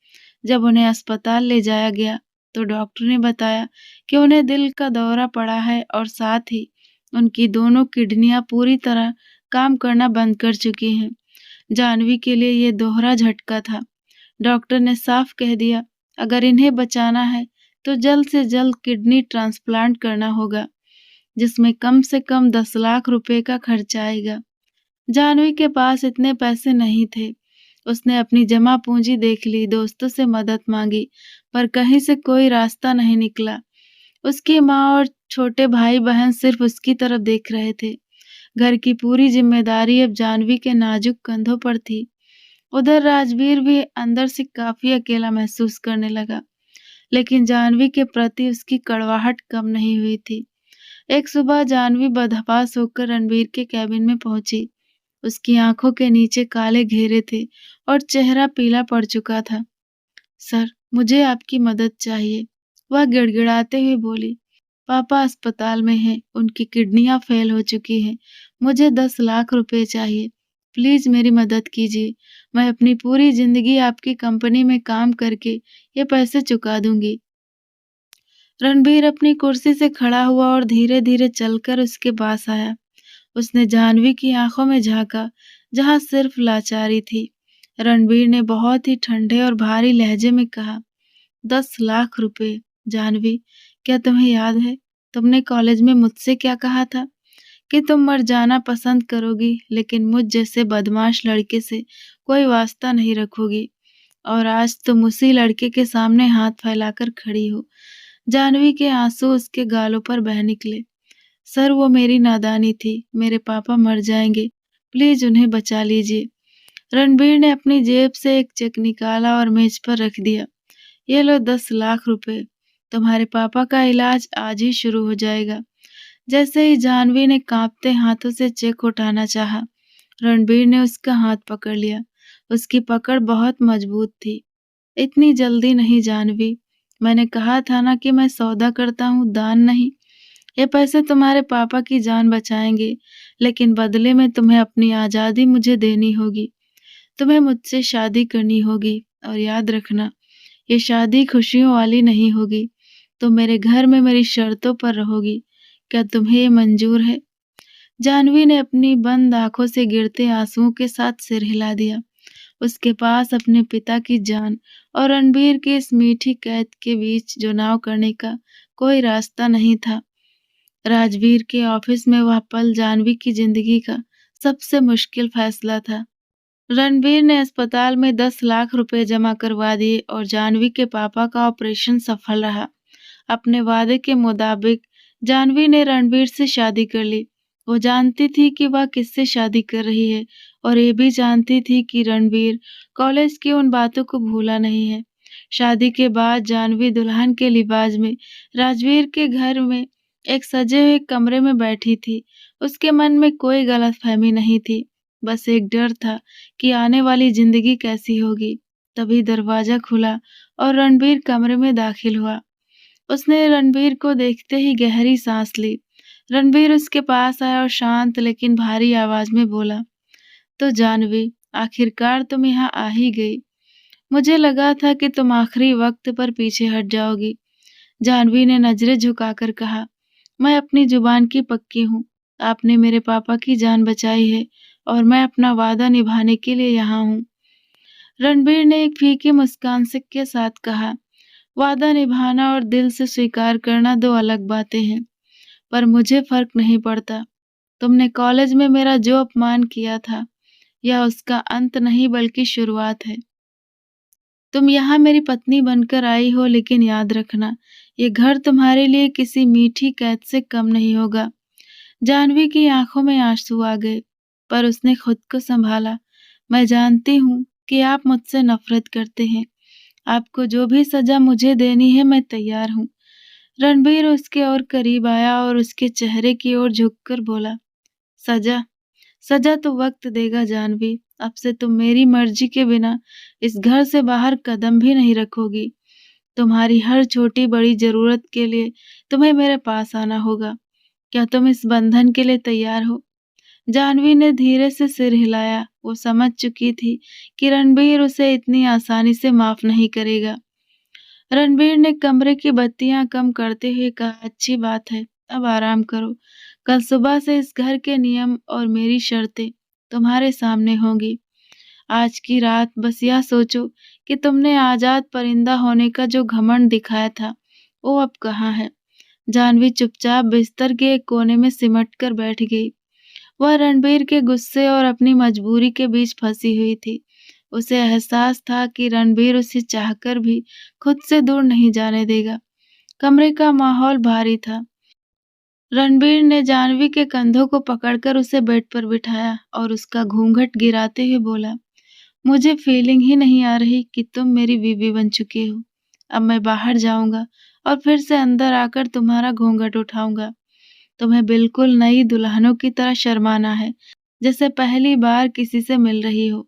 जब उन्हें अस्पताल ले जाया गया तो डॉक्टर ने बताया कि उन्हें दिल का दौरा पड़ा है और साथ ही उनकी दोनों किडनियां पूरी तरह काम करना बंद कर चुकी हैं। जाह्नवी के लिए ये दोहरा झटका था। डॉक्टर ने साफ कह दिया, अगर इन्हें बचाना है तो जल्द से जल्द किडनी ट्रांसप्लांट करना होगा, जिसमें कम से कम 10 लाख रुपए का खर्चा आएगा। जाह्नवी के पास इतने पैसे नहीं थे। उसने अपनी जमा पूंजी देख ली, दोस्तों से मदद मांगी, पर कहीं से कोई रास्ता नहीं निकला। उसकी माँ और छोटे भाई बहन सिर्फ उसकी तरफ देख रहे थे। घर की पूरी जिम्मेदारी अब जाह्नवी के नाजुक कंधों पर थी। उधर राजवीर भी अंदर से काफी अकेला महसूस करने लगा, लेकिन जाह्नवी के प्रति उसकी कड़वाहट कम नहीं हुई थी। एक सुबह जाह्नवी बदहवास होकर रणबीर के कैबिन में पहुंची। उसकी आंखों के नीचे काले घेरे थे और चेहरा पीला पड़ चुका था। सर, मुझे आपकी मदद चाहिए, वह गिड़गिड़ाते हुए बोली। पापा अस्पताल में हैं, उनकी किडनियां फेल हो चुकी हैं। मुझे 10 लाख रुपए चाहिए। प्लीज मेरी मदद कीजिए। मैं अपनी पूरी जिंदगी आपकी कंपनी में काम करके ये पैसे चुका दूंगी। रणबीर अपनी कुर्सी से खड़ा हुआ और धीरे धीरे चलकर उसके पास आया। उसने जाह्नवी की आंखों में झांका, जहां सिर्फ लाचारी थी। रणबीर ने बहुत ही ठंडे और भारी लहजे में कहा, 10 लाख रुपए। जाह्नवी, क्या तुम्हें याद है तुमने कॉलेज में मुझसे क्या कहा था? कि तुम मर जाना पसंद करोगी, लेकिन मुझ जैसे बदमाश लड़के से कोई वास्ता नहीं रखोगी। और आज तुम उसी लड़के के सामने हाथ फैलाकर खड़ी हो। जाह्नवी के आंसू उसके गालों पर बह निकले। सर, वो मेरी नादानी थी। मेरे पापा मर जाएंगे, प्लीज उन्हें बचा लीजिए। रणबीर ने अपनी जेब से एक चेक निकाला और मेज पर रख दिया। ये लो 10 लाख रुपए। तुम्हारे पापा का इलाज आज ही शुरू हो जाएगा। जैसे ही जाह्नवी ने कांपते हाथों से चेक उठाना चाहा, रणबीर ने उसका हाथ पकड़ लिया। उसकी पकड़ बहुत मजबूत थी। इतनी जल्दी नहीं जाह्नवी, मैंने कहा था ना कि मैं सौदा करता हूँ, दान नहीं। ये पैसे तुम्हारे पापा की जान बचाएंगे, लेकिन बदले में तुम्हें अपनी आजादी मुझे देनी होगी। तुम्हें मुझसे शादी करनी होगी और याद रखना, ये शादी खुशियों वाली नहीं होगी। तुम मेरे घर में मेरी शर्तों पर रहोगी। क्या तुम्हें ये मंजूर है? जाह्नवी ने अपनी बंद आंखों से गिरते आंसुओं के साथ सिर हिला दिया। उसके पास अपने पिता की जान और रणबीर की इस मीठी कैद के बीच चुनाव करने का कोई रास्ता नहीं था। राजवीर के ऑफिस में वह पल जाह्नवी की जिंदगी का सबसे मुश्किल फैसला था। रणबीर ने अस्पताल में 10 लाख रुपए जमा करवा दिए और जाह्नवी के पापा का ऑपरेशन सफल रहा। अपने वादे के मुताबिक जाह्नवी ने रणबीर से शादी कर ली। वो जानती थी कि वह किससे शादी कर रही है और ये भी जानती थी कि रणबीर कॉलेज की उन बातों को भूला नहीं है। शादी के बाद जाह्नवी दुल्हन के लिबास में राजवीर के घर में एक सजे हुए कमरे में बैठी थी। उसके मन में कोई गलतफहमी नहीं थी, बस एक डर था कि आने वाली जिंदगी कैसी होगी। तभी दरवाजा खुला और रणबीर कमरे में दाखिल हुआ। उसने रणबीर को देखते ही गहरी सांस ली। रणबीर उसके पास आया और शांत लेकिन भारी आवाज में बोला, तो जाह्नवी, आखिरकार तुम यहाँ आ ही गई। मुझे लगा था कि तुम आखिरी वक्त पर पीछे हट जाओगी। जाह्नवी ने नजरें झुकाकर कहा, मैं अपनी जुबान की पक्की हूँ। आपने मेरे पापा की जान बचाई है और मैं अपना वादा निभाने के लिए यहाँ हूँ। रणबीर ने एक फीकी मुस्कान से के साथ कहा, वादा निभाना और दिल से स्वीकार करना दो अलग बातें हैं, पर मुझे फ़र्क नहीं पड़ता। तुमने कॉलेज में मेरा जो अपमान किया था, यह उसका अंत नहीं बल्कि शुरुआत है। तुम यहाँ मेरी पत्नी बनकर आई हो, लेकिन याद रखना, ये घर तुम्हारे लिए किसी मीठी कैद से कम नहीं होगा। जाह्नवी की आंखों में आंसू आ गए, पर उसने खुद को संभाला। मैं जानती हूँ कि आप मुझसे नफरत करते हैं। आपको जो भी सजा मुझे देनी है, मैं तैयार हूँ। रणबीर उसके और करीब आया और उसके चेहरे की ओर झुककर बोला, सजा? सजा तो वक्त देगा जाह्नवी। अब से तुम मेरी मर्जी के बिना इस घर से बाहर कदम भी नहीं रखोगी। तुम्हारी हर छोटी बड़ी जरूरत के लिए तुम्हें मेरे पास आना होगा। क्या तुम इस बंधन के लिए तैयार हो? जाह्नवी ने धीरे से सिर हिलाया। वो समझ चुकी थी कि रणबीर उसे इतनी आसानी से माफ नहीं करेगा। रणबीर ने कमरे की बत्तियां कम करते हुए कहा, अच्छी बात है, अब आराम करो। कल सुबह से इस घर के नियम और मेरी शर्तें तुम्हारे सामने होंगी। आज की रात बस यह सोचो कि तुमने आजाद परिंदा होने का जो घमंड दिखाया था, वो अब कहाँ है। जाह्नवी चुपचाप बिस्तर के एक कोने में सिमट कर बैठ गई। वह रणबीर के गुस्से और अपनी मजबूरी के बीच फंसी हुई थी। उसे एहसास था कि रणबीर उसे चाहकर भी खुद से दूर नहीं जाने देगा। कमरे का माहौल भारी था। रणबीर ने जाह्नवी के कंधों को पकड़कर उसे बेड पर बिठाया और उसका घूंघट गिराते हुए बोला, मुझे फीलिंग ही नहीं आ रही कि तुम मेरी बीवी बन चुके हो। अब मैं बाहर जाऊंगा और फिर से अंदर आकर तुम्हारा घूंघट उठाऊंगा। तुम्हें बिल्कुल नई दुल्हनों की तरह शर्माना है, जैसे पहली बार किसी से मिल रही हो।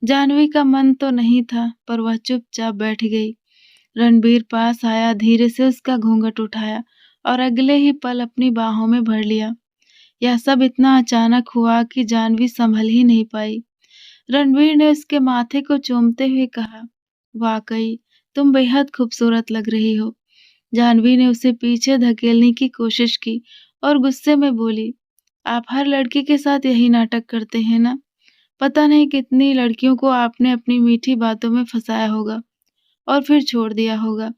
जाह्नवी का मन तो नहीं था, पर वह चुपचाप बैठ गई। रणबीर पास आया, धीरे से उसका घूंघट उठाया और अगले ही पल अपनी बाहों में भर लिया। यह सब इतना अचानक हुआ कि जाह्नवी संभल ही नहीं पाई। रणबीर ने उसके माथे को चूमते हुए कहा, वाकई तुम बेहद खूबसूरत लग रही हो। जाह्नवी ने उसे पीछे धकेलने की कोशिश की और गुस्से में बोली, आप हर लड़की के साथ यही नाटक करते हैं ना? पता नहीं कितनी लड़कियों को आपने अपनी मीठी बातों में फंसाया होगा और फिर छोड़ दिया होगा।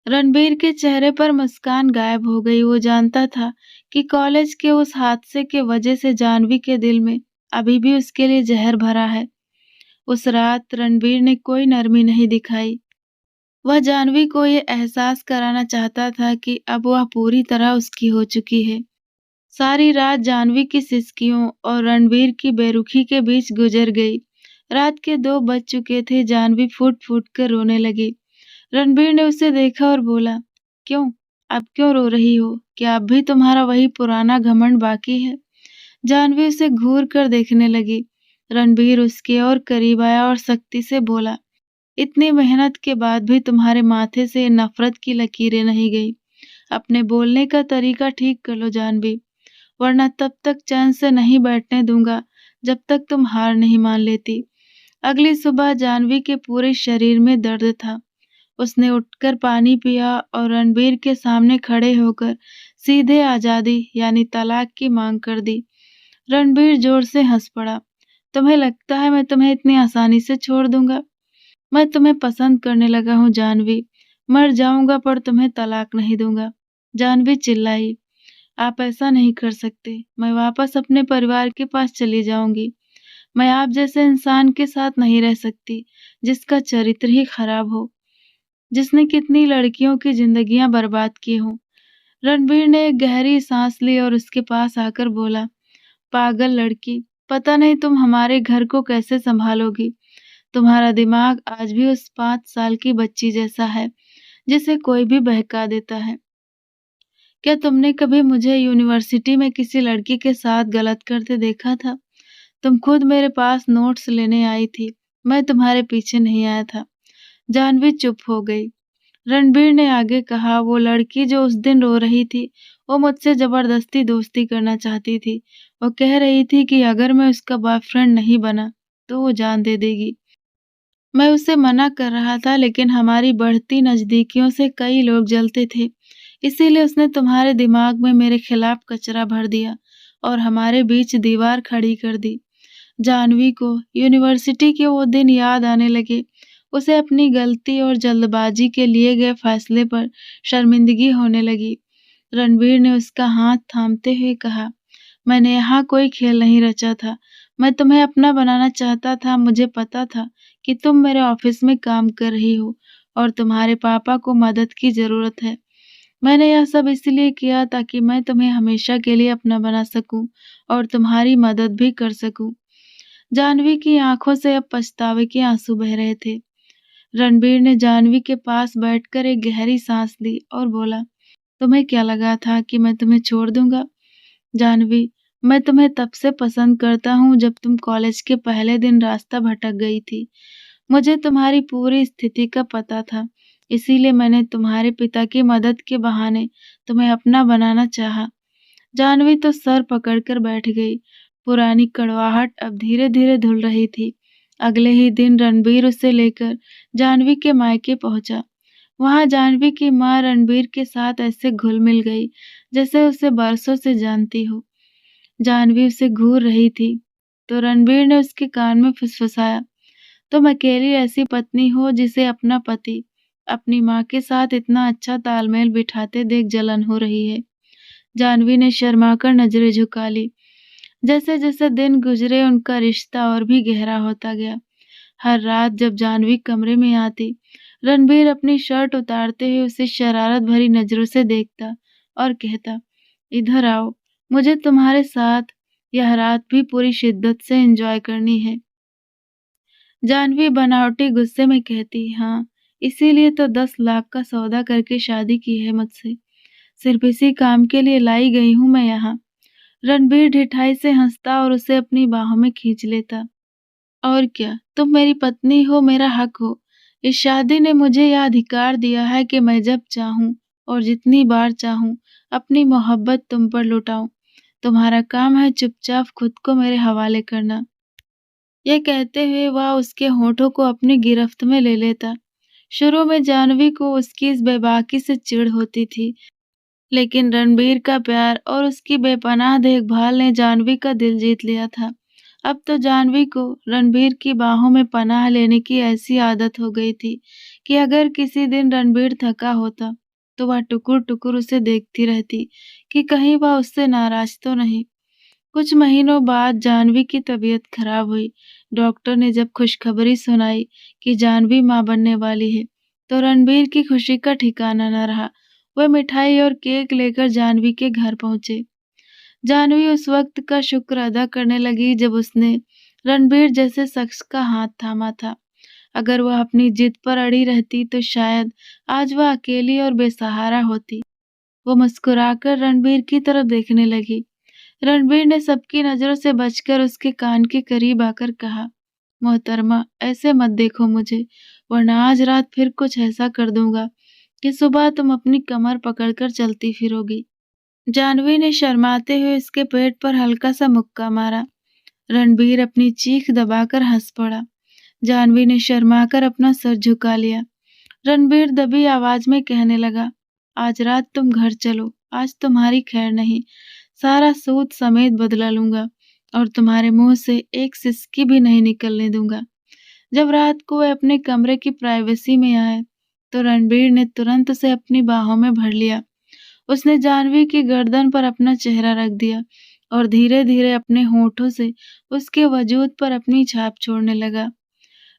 रणबीर के चेहरे पर मुस्कान गायब हो गई। वो जानता था कि कॉलेज के उस हादसे के वजह से जाह्नवी के दिल में अभी भी उसके लिए जहर भरा है। उस रात रणबीर ने कोई नरमी नहीं दिखाई। वह जाह्नवी को ये एहसास कराना चाहता था कि अब वह पूरी तरह उसकी हो चुकी है। सारी रात जाह्नवी की सिसकियों और रणबीर की बेरुखी के बीच गुजर गई। रात के 2 बज चुके थे। जाह्नवी फूट-फूट कर रोने लगी। रणबीर ने उसे देखा और बोला, क्यों? अब क्यों रो रही हो? क्या अब भी तुम्हारा वही पुराना घमंड बाकी है? जाह्नवी उसे घूर कर देखने लगी। रणबीर उसके और करीब आया और सख्ती से बोला, इतनी मेहनत के बाद भी तुम्हारे माथे से नफरत की लकीरें नहीं गई। अपने बोलने का तरीका ठीक कर लो जाह्नवी, वरना तब तक चैन से नहीं बैठने दूंगा जब तक तुम हार नहीं मान लेती। अगली सुबह जाह्नवी के पूरे शरीर में दर्द था। उसने उठकर पानी पिया और रणबीर के सामने खड़े होकर सीधे आजादी यानी तलाक की मांग कर दी। रणबीर जोर से हंस पड़ा। तुम्हें लगता है मैं तुम्हें इतनी आसानी से छोड़ दूंगा? मैं तुम्हें पसंद करने लगा हूँ जाह्नवी। मर जाऊंगा पर तुम्हें तलाक नहीं दूंगा। जाह्नवी चिल्लाई, आप ऐसा नहीं कर सकते। मैं वापस अपने परिवार के पास चली जाऊंगी। मैं आप जैसे इंसान के साथ नहीं रह सकती, जिसका चरित्र ही खराब हो, जिसने कितनी लड़कियों की जिंदगियां बर्बाद की हों। रणबीर ने एक गहरी सांस ली और उसके पास आकर बोला, पागल लड़की, पता नहीं तुम हमारे घर को कैसे संभालोगी। तुम्हारा दिमाग आज भी उस 5 साल की बच्ची जैसा है, जिसे कोई भी बहका देता है। क्या तुमने कभी मुझे यूनिवर्सिटी में किसी लड़की के साथ गलत करते देखा था? तुम खुद मेरे पास नोट्स लेने आई थी, मैं तुम्हारे पीछे नहीं आया था। जाह्नवी चुप हो गई। रणबीर ने आगे कहा, वो लड़की जो उस दिन रो रही थी, वो मुझसे जबरदस्ती दोस्ती करना चाहती थी। वो कह रही थी कि अगर मैं उसका बॉयफ्रेंड नहीं बना, तो वो जान दे देगी। मैं उसे मना कर रहा था, लेकिन हमारी बढ़ती नजदीकियों से कई लोग जलते थे। इसीलिए उसने तुम्हारे दिमाग में मेरे खिलाफ कचरा भर दिया और हमारे बीच दीवार खड़ी कर दी। जाह्नवी को यूनिवर्सिटी के वो दिन याद आने लगे उसे अपनी गलती और जल्दबाजी के लिए गए फैसले पर शर्मिंदगी होने लगी। रणवीर ने उसका हाथ थामते हुए कहा, मैंने यहाँ कोई खेल नहीं रचा था। मैं तुम्हें अपना बनाना चाहता था। मुझे पता था कि तुम मेरे ऑफिस में काम कर रही हो और तुम्हारे पापा को मदद की जरूरत है। मैंने यह सब इसलिए किया ताकि मैं तुम्हें हमेशा के लिए अपना बना सकूं और तुम्हारी मदद भी कर सकूं। जानवी की आंखों से अब पछतावे के आंसू बह रहे थे। रणबीर ने जानवी के पास बैठकर एक गहरी सांस ली और बोला, तुम्हें क्या लगा था कि मैं तुम्हें छोड़ दूंगा? जानवी, मैं तुम्हें तब से पसंद करता हूँ जब तुम कॉलेज के पहले दिन रास्ता भटक गई थी। मुझे तुम्हारी पूरी स्थिति का पता था, इसीलिए मैंने तुम्हारे पिता की मदद के बहाने तुम्हें अपना बनाना चाहा। जानवी तो सर पकड़कर बैठ गई। पुरानी कड़वाहट अब धीरे-धीरे धुल रही थी। अगले ही दिन रणबीर उसे लेकर जानवी के मायके पहुंचा। वहां जानवी की मां रणबीर के साथ ऐसे घुल-मिल गई जैसे उसे बरसों से जानती हो। जानवी उसे घूर रही थी तो रणबीर ने उसके कान में फुसफुसाया, तुम अकेली ऐसी पत्नी हो जिसे अपना पति अपनी माँ के साथ इतना अच्छा तालमेल बिठाते देख जलन हो रही है। जानवी ने शर्माकर नजरें झुका ली। जैसे जैसे दिन गुजरे उनका रिश्ता और भी गहरा होता गया। हर रात जब जानवी कमरे में आती, रणबीर अपनी शर्ट उतारते हुए उसे शरारत भरी नजरों से देखता और कहता, इधर आओ, मुझे तुम्हारे साथ यह रात भी पूरी शिद्दत से एंजॉय करनी है। जानवी बनावटी गुस्से में कहती, हाँ, इसीलिए तो 10 लाख का सौदा करके शादी की है मुझसे। सिर्फ इसी काम के लिए लाई गई हूँ मैं यहाँ। रणबीर ढिठाई से हंसता और उसे अपनी बाहों में खींच लेता। और क्या, तुम मेरी पत्नी हो, मेरा हक हो। इस शादी ने मुझे यह अधिकार दिया है कि मैं जब चाहूं और जितनी बार चाहूं अपनी मोहब्बत तुम पर लुटाऊं। तुम्हारा काम है चुपचाप खुद को मेरे हवाले करना। ये कहते हुए वह उसके होठों को अपनी गिरफ्त में ले लेता। शुरू में जानवी को उसकी इस बेबाकी से चिढ़ होती थी, लेकिन रणबीर का प्यार और उसकी बेपनाह देखभाल ने जानवी का दिल जीत लिया था। अब तो जानवी को रणबीर की बाहों में पनाह लेने की ऐसी आदत हो गई थी कि अगर किसी दिन रणबीर थका होता तो वह टुकुर टुकुर उसे देखती रहती कि कहीं वह उससे नाराज तो नहीं। कुछ महीनों बाद जानवी की तबीयत खराब हुई। डॉक्टर ने जब खुशखबरी सुनाई कि जानवी मां बनने वाली है तो रणबीर की खुशी का ठिकाना न रहा। वह मिठाई और केक लेकर जानवी के घर पहुंचे। जानवी उस वक्त का शुक्र अदा करने लगी जब उसने रणबीर जैसे शख्स का हाथ थामा था। अगर वह अपनी जिद पर अड़ी रहती तो शायद आज वह अकेली और बेसहारा होती। वो मुस्कुराकर रणबीर की तरफ देखने लगी। रणबीर ने सबकी नजरों से बचकर उसके कान के करीब आकर कहा, मोहतरमा, ऐसे मत देखो मुझे, वरना आज रात फिर कुछ ऐसा कर दूंगा कि सुबह तुम अपनी कमर पकड़कर चलती फिरोगी। जानवी ने शर्माते हुए उसके पेट पर हल्का सा मुक्का मारा। रणबीर अपनी चीख दबाकर हंस पड़ा। जानवी ने शर्माकर अपना सर झुका लिया। रणबीर दबी आवाज में कहने लगा, आज रात तुम घर चलो, आज तुम्हारी खैर नहीं। सारा सूद समेत बदला लूंगा और तुम्हारे मुंह से एक सिसकी भी नहीं निकलने दूंगा। जब रात को वह अपने कमरे की प्राइवेसी में आए तो रणबीर ने तुरंत उसे अपनी बाहों में भर लिया। उसने जानवी की गर्दन पर अपना चेहरा रख दिया और धीरे धीरे अपने होठों से उसके वजूद पर अपनी छाप छोड़ने लगा।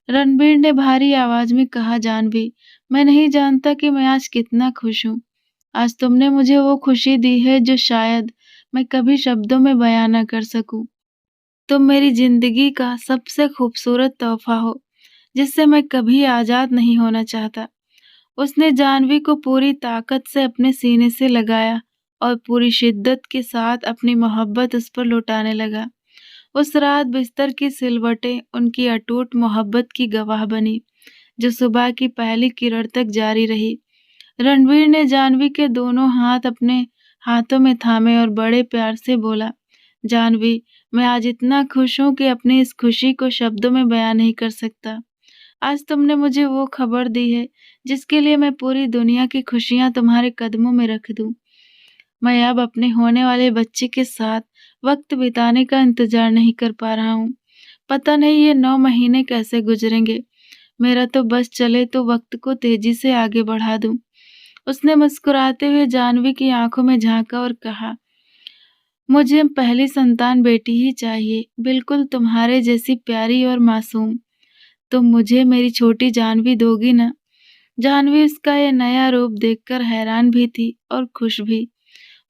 रणबीर ने भारी आवाज में कहा, जानवी, मैं नहीं जानता कि मैं आज कितना खुश हूँ। आज तुमने मुझे वो खुशी दी है जो शायद मैं कभी शब्दों में बयां न कर सकूं। तुम मेरी जिंदगी का सबसे खूबसूरत तोहफा हो जिससे मैं कभी आजाद नहीं होना चाहता। उसने जानवी को पूरी ताकत से अपने सीने से लगाया और पूरी शिद्दत के साथ अपनी मोहब्बत उस पर लुटाने लगा। उस रात बिस्तर की सिलवटें उनकी अटूट मोहब्बत की गवाह बनी, जो सुबह की पहली किरण तक जारी रही। रणवीर ने जानवी के दोनों हाथ अपने हाथों में थामे और बड़े प्यार से बोला, जानवी, मैं आज इतना खुश हूं कि अपनी इस खुशी को शब्दों में बयां नहीं कर सकता। आज तुमने मुझे वो खबर दी है जिसके लिए मैं पूरी दुनिया की खुशियां तुम्हारे कदमों में रख दूं। मैं अब अपने होने वाले बच्चे के साथ वक्त बिताने का इंतजार नहीं कर पा रहा हूँ। पता नहीं ये 9 महीने कैसे गुजरेंगे। मेरा तो बस चले तो वक्त को तेजी से आगे बढ़ा दूं। उसने मुस्कुराते हुए जाह्नवी की आंखों में झांका और कहा, मुझे पहली संतान बेटी ही चाहिए, बिल्कुल तुम्हारे जैसी प्यारी और मासूम। तुम मुझे मेरी छोटी जाह्नवी दोगी ना? जाह्नवी उसका ये नया रूप देखकर हैरान भी थी और खुश भी।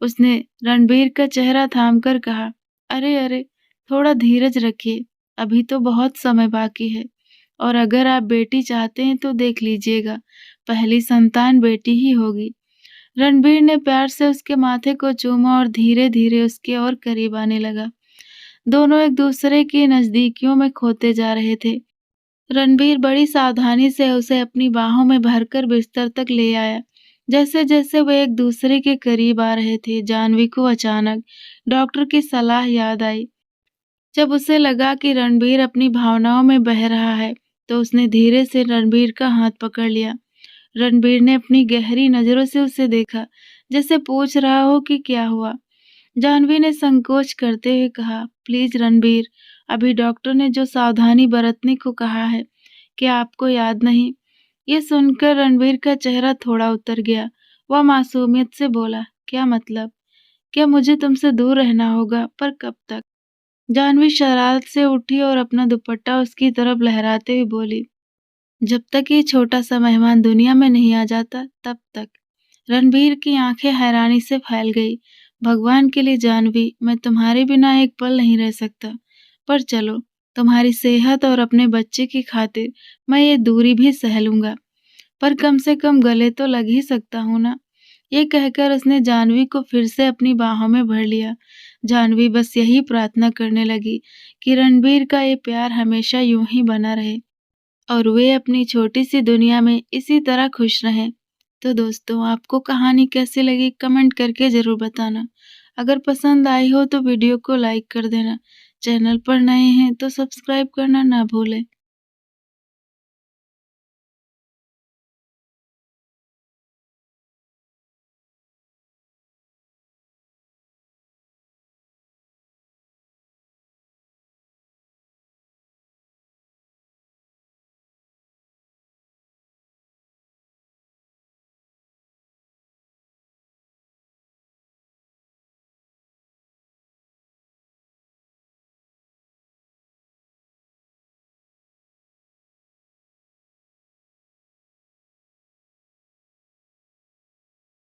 उसने रणबीर का चेहरा थामकर कहा, अरे अरे, थोड़ा धीरज रखिए, अभी तो बहुत समय बाकी है। और अगर आप बेटी चाहते हैं तो देख लीजिएगा, पहली संतान बेटी ही होगी। रणबीर ने प्यार से उसके माथे को चूमा और धीरे धीरे उसके और करीब आने लगा। दोनों एक दूसरे की नजदीकियों में खोते जा रहे थे। रणबीर बड़ी सावधानी से उसे अपनी बाहों में भरकर बिस्तर तक ले आया। जैसे जैसे वे एक दूसरे के करीब आ रहे थे, जाह्नवी को अचानक डॉक्टर की सलाह याद आई। जब उसे लगा कि रणबीर अपनी भावनाओं में बह रहा है, तो उसने धीरे से रणबीर का हाथ पकड़ लिया। रणबीर ने अपनी गहरी नजरों से उसे देखा, जैसे पूछ रहा हो कि क्या हुआ। जाह्नवी ने संकोच करते हुए कहा, प्लीज रणबीर, अभी डॉक्टर ने जो सावधानी बरतने को कहा है, क्या आपको याद नहीं? ये सुनकर रणबीर का चेहरा थोड़ा उतर गया। वह मासूमियत से बोला, क्या मतलब? क्या मुझे तुमसे दूर रहना होगा? पर कब तक? जाह्नवी शरारत से उठी और अपना दुपट्टा उसकी तरफ लहराते हुए बोली, जब तक ये छोटा सा मेहमान दुनिया में नहीं आ जाता, तब तक। रणबीर की आंखें हैरानी से फैल गई। भगवान के लिए जाह्नवी, मैं तुम्हारे बिना एक पल नहीं रह सकता। पर चलो, तुम्हारी सेहत और अपने बच्चे की खातिर मैं ये दूरी भी सह लूंगा। पर कम से कम गले तो लग ही सकता हूं ना? ये कहकर उसने जाह्नवी को फिर से अपनी बाहों में भर लिया। जाह्नवी बस यही प्रार्थना करने लगी कि रणबीर का ये प्यार हमेशा यूं ही बना रहे और वे अपनी छोटी सी दुनिया में इसी तरह खुश रहें। तो दोस्तों, आपको कहानी कैसी लगी कमेंट करके ज़रूर बताना। अगर पसंद आई हो तो वीडियो को लाइक कर देना। चैनल पर नए हैं तो सब्सक्राइब करना ना भूलें।